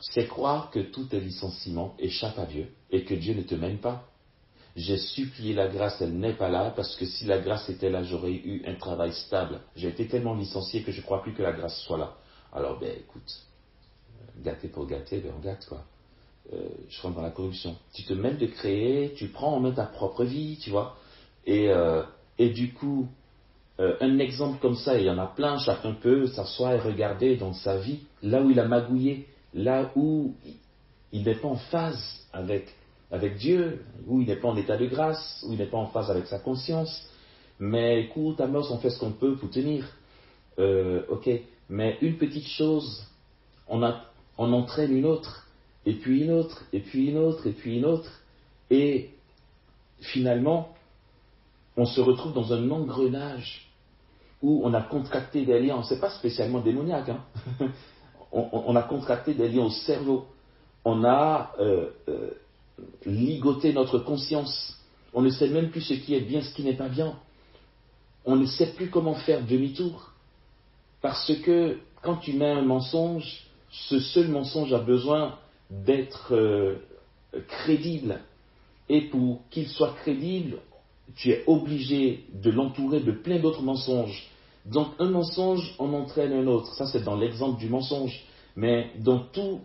C'est croire que tout tes licenciements échappent à Dieu et que Dieu ne te mène pas. J'ai supplié la grâce, elle n'est pas là, parce que si la grâce était là, j'aurais eu un travail stable. J'ai été tellement licencié que je ne crois plus que la grâce soit là. Alors, écoute, gâter pour gâter, on gâte, quoi. Je rentre dans la corruption. Tu te mets de créer, tu prends en main ta propre vie, tu vois. Et du coup, un exemple comme ça, il y en a plein, chacun peut s'asseoir et regarder dans sa vie, là où il a magouillé, là où il n'est pas en phase avec Dieu, où il n'est pas en état de grâce, où il n'est pas en phase avec sa conscience. Mais écoute, Amos, on fait ce qu'on peut pour tenir. Ok, mais une petite chose, on entraîne une autre, et puis une autre, et puis une autre, et puis une autre, et finalement, on se retrouve dans un engrenage où on a contracté des liens, c'est pas spécialement démoniaque, hein. on a contracté des liens au cerveau, on a ligoté notre conscience, on ne sait même plus ce qui est bien, ce qui n'est pas bien, on ne sait plus comment faire demi-tour, parce que quand tu mets un mensonge, ce seul mensonge a besoin d'être crédible, et pour qu'il soit crédible, tu es obligé de l'entourer de plein d'autres mensonges. Donc un mensonge en entraîne un autre. Ça, c'est dans l'exemple du mensonge. Mais dans toutes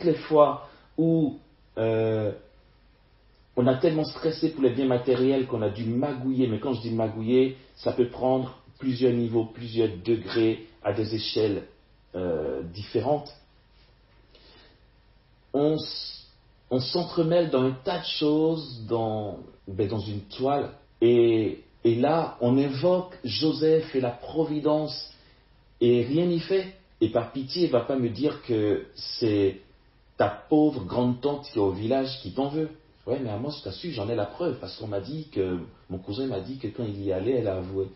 les fois où on a tellement stressé pour les biens matériels qu'on a dû magouiller, mais quand je dis magouiller, ça peut prendre plusieurs niveaux, plusieurs degrés, à des échelles différentes. On s'entremêle dans un tas de choses, dans une toile, et Et là, on invoque Joseph et la providence, et rien n'y fait. Et par pitié, il ne va pas me dire que c'est ta pauvre grande-tante qui est au village qui t'en veut. Ouais, mais Amos, t'as su, j'en ai la preuve, parce qu'on m'a dit que, mon cousin m'a dit que quand il y allait, elle a avoué.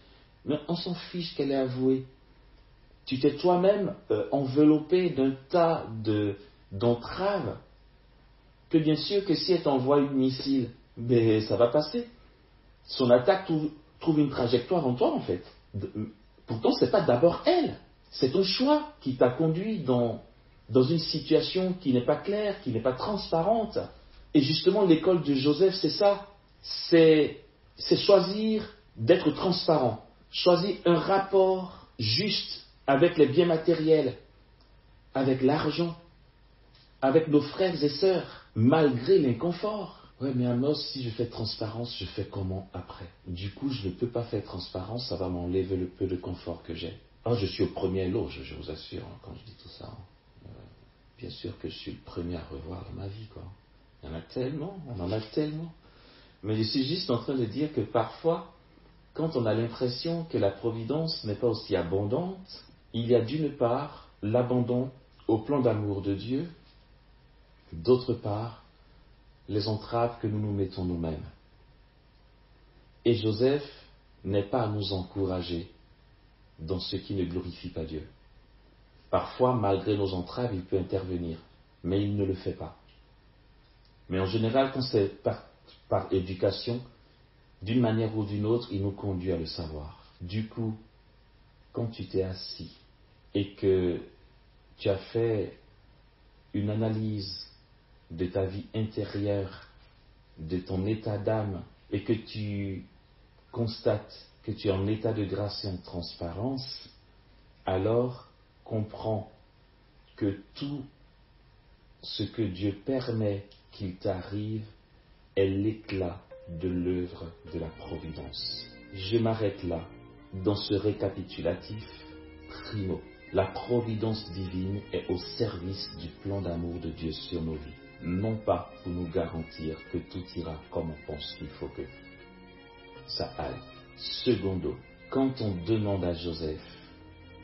Mais on s'en fiche qu'elle ait avoué. Tu t'es toi-même enveloppé d'un tas d'entraves, que bien sûr que si elle t'envoie une missile, ben, ça va passer. Son attaque trouve une trajectoire en toi, en fait. Pourtant, ce n'est pas d'abord elle. C'est ton choix qui t'a conduit dans une situation qui n'est pas claire, qui n'est pas transparente. Et justement, l'école de Joseph, c'est ça. C'est choisir d'être transparent. Choisir un rapport juste avec les biens matériels, avec l'argent, avec nos frères et sœurs, malgré l'inconfort. Ouais, mais Amos, si je fais transparence, je fais comment après? Du coup, je ne peux pas faire transparence, ça va m'enlever le peu de confort que j'ai. Oh, je suis au premier lot, je vous assure, quand je dis tout ça. Bien sûr que je suis le premier à revoir dans ma vie, quoi. Il y en a tellement, on en a tellement. Mais je suis juste en train de dire que parfois, quand on a l'impression que la providence n'est pas aussi abondante, il y a d'une part l'abandon au plan d'amour de Dieu, d'autre part, les entraves que nous nous mettons nous-mêmes. Et Joseph n'est pas à nous encourager dans ce qui ne glorifie pas Dieu. Parfois, malgré nos entraves, il peut intervenir, mais il ne le fait pas. Mais en général, quand c'est par éducation, d'une manière ou d'une autre, il nous conduit à le savoir. Du coup, quand tu t'es assis et que tu as fait une analyse de ta vie intérieure, de ton état d'âme, et que tu constates que tu es en état de grâce et en transparence, alors comprends que tout ce que Dieu permet qu'il t'arrive est l'éclat de l'œuvre de la providence. Je m'arrête là, dans ce récapitulatif. Primo, la providence divine est au service du plan d'amour de Dieu sur nos vies. Non pas pour nous garantir que tout ira comme on pense qu'il faut que ça aille. Secondo, quand on demande à Joseph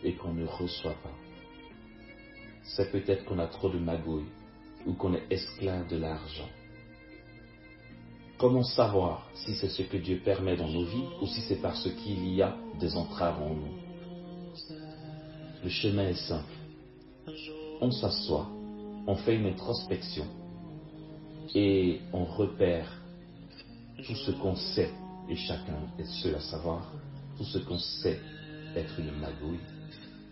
et qu'on ne reçoit pas, c'est peut-être qu'on a trop de magouilles ou qu'on est esclave de l'argent. Comment savoir si c'est ce que Dieu permet dans nos vies ou si c'est parce qu'il y a des entraves en nous? Le chemin est simple. On s'assoit, on fait une introspection et on repère tout ce qu'on sait, et chacun est seul à savoir, tout ce qu'on sait être une magouille,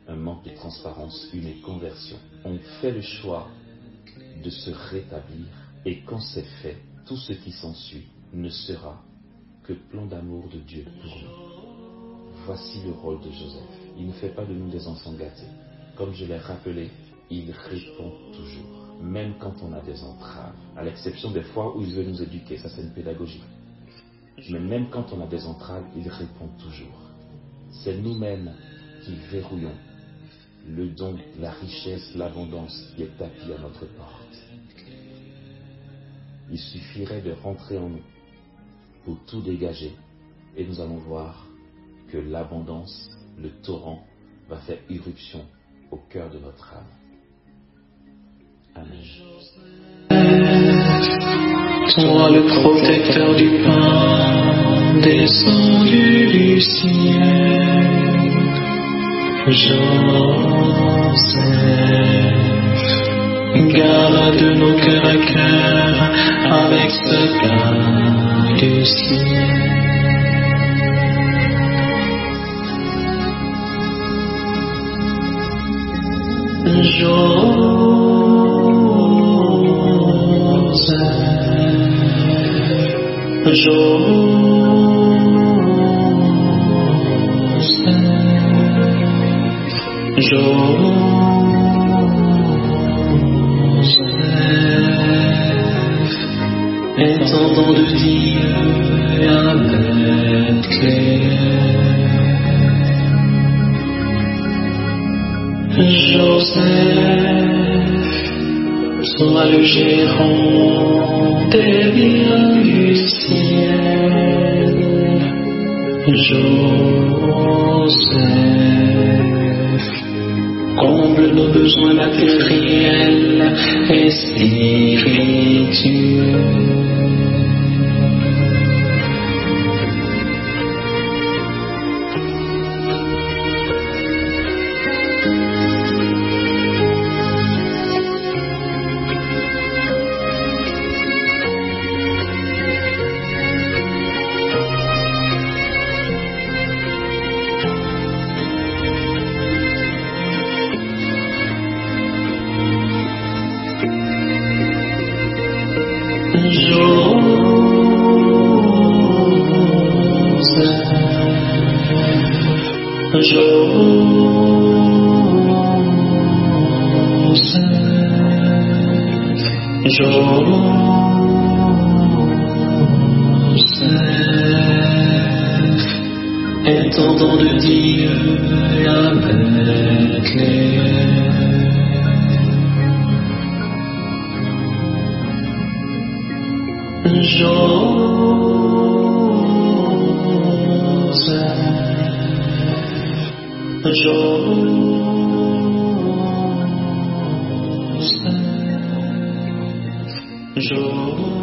un manque de transparence, une inconversion. On fait le choix de se rétablir, et quand c'est fait, tout ce qui s'ensuit ne sera que plan d'amour de Dieu pour nous. Voici le rôle de Joseph. Il ne fait pas de nous des enfants gâtés. Comme je l'ai rappelé, il répond toujours, même quand on a des entraves, à l'exception des fois où il veut nous éduquer, ça c'est une pédagogie. Mais même quand on a des entraves, il répond toujours. C'est nous-mêmes qui verrouillons le don, la richesse, l'abondance qui est tapis à notre porte. Il suffirait de rentrer en nous pour tout dégager et nous allons voir que l'abondance, le torrent, va faire irruption au cœur de notre âme. Amen. Toi le protecteur du pain descendu du ciel, Joseph, garde nos cœurs à cœur avec ce pain du ciel. Entendant de Dieu avec Joseph, sois le gérant des biens du ciel, Joseph, comble nos besoins matériels et spirituels. Joseph, intendant de Dieu à Bethléem. Joseph,